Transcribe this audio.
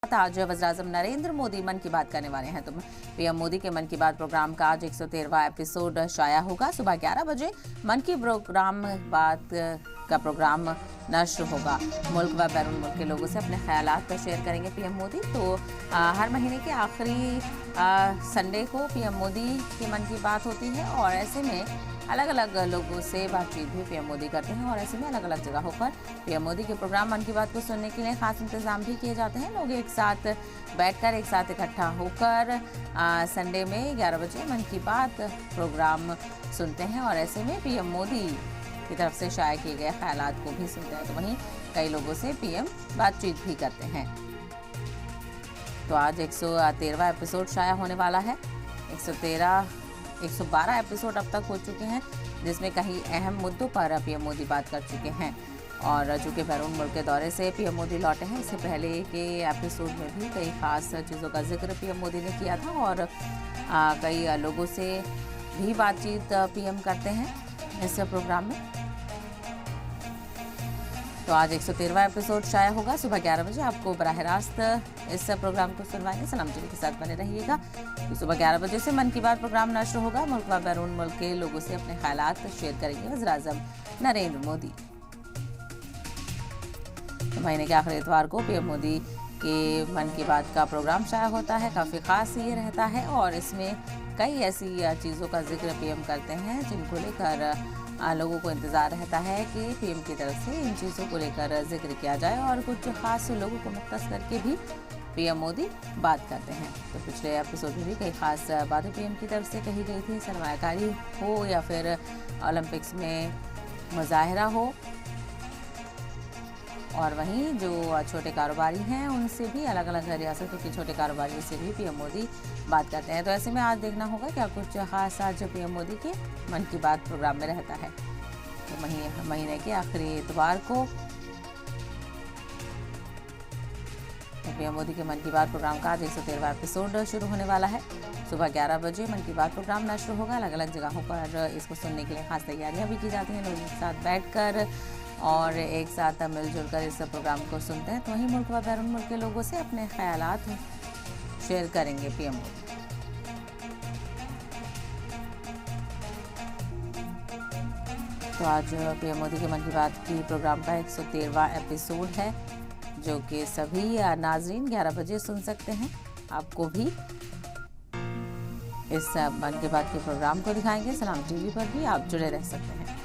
आज वज़ीर-ए-आज़म नरेंद्र मोदी मन की बात करने वाले हैं। तो पीएम मोदी के मन की बात प्रोग्राम का आज 113वां एपिसोड शाया होगा। सुबह 11 बजे मन की बात का प्रोग्राम नश्र होगा। मुल्क व बैरून मुल्क के लोगों से अपने ख्यालात शेयर करेंगे पीएम मोदी। तो हर महीने के आखिरी संडे को पीएम मोदी की मन की बात होती है और ऐसे में अलग अलग लोगों से बातचीत भी पीएम मोदी करते हैं और ऐसे में अलग अलग जगहों पर पीएम मोदी के प्रोग्राम मन की बात को सुनने के लिए खास इंतजाम भी किए जाते हैं। लोग एक साथ बैठकर एक साथ इकट्ठा होकर संडे में 11 बजे मन की बात प्रोग्राम सुनते हैं और ऐसे में पीएम मोदी की तरफ से शाया किए गए ख्यालात को भी सुनते हैं। तो वहीं कई लोगों से पीएम बातचीत भी करते हैं। तो आज 113वां एपिसोड शाया होने वाला है। 112 एपिसोड अब तक हो चुके हैं, जिसमें कई अहम मुद्दों पर पीएम मोदी बात कर चुके हैं। और चूँकि बैरून मुल्क के दौरे से पीएम मोदी लौटे हैं, इससे पहले के एपिसोड में भी कई खास चीज़ों का जिक्र पीएम मोदी ने किया था और कई लोगों से भी बातचीत पीएम करते हैं इस प्रोग्राम में। तो आज 113वां एपिसोड शाया होगा। सुबह 11 बजे आपको बराह रास्त इस प्रोग्राम को सुनवाएंगे। सलाम टीवी के साथ बने रहिएगा। तो सुबह 11 बजे से मन की बात प्रोग्राम नश्र होगा। मुल्क व बैरून मुल्क के लोगों से अपने ख्यालात शेयर करेंगे वज़ीर-ए-आज़म नरेंद्र मोदी। तो महीने के आखिरी इतवार को पीएम मोदी के मन की बात का प्रोग्राम शाया होता है। काफ़ी खास ये रहता है और इसमें कई ऐसी चीज़ों का जिक्र पीएम करते हैं जिनको लेकर लोगों को इंतज़ार रहता है कि पीएम की तरफ से इन चीज़ों को लेकर जिक्र किया जाए और कुछ खास लोगों को मुख्तस करके भी पीएम मोदी बात करते हैं। तो पिछले एपिसोड में भी कई खास बातें पीएम की तरफ से कही गई थी। सरमायाकारी हो या फिर ओलंपिक्स में मुजाहिरा हो, और वहीं जो छोटे कारोबारी हैं उनसे भी अलग अलग रियासतों के छोटे कारोबारियों से भी पीएम मोदी बात करते हैं। तो ऐसे में आज देखना होगा क्या कुछ खास आज पीएम मोदी के मन की बात प्रोग्राम में रहता है। तो महीने के आखिरी इतवार को पीएम मोदी के मन की बात प्रोग्राम का आज 113वां एपिसोड शुरू होने वाला है। सुबह 11 बजे मन की बात प्रोग्राम नश्र होगा। अलग अलग जगहों पर इसको सुनने के लिए खास तैयारियां भी की जाती हैं। लोग एक साथ बैठकर और एक साथ मिलजुल कर इस प्रोग्राम को सुनते हैं। तो वहीं मुल्क व बैरून मुल्क के लोगों से अपने ख्यालात शेयर करेंगे पीएम मोदी। तो आज पीएम मोदी के मन की बात की प्रोग्राम का 113वां एपिसोड है, जो कि सभी नाजरीन 11 बजे सुन सकते हैं। आपको भी इस मन की बात के प्रोग्राम को दिखाएंगे। सलाम टीवी पर भी आप जुड़े रह सकते हैं।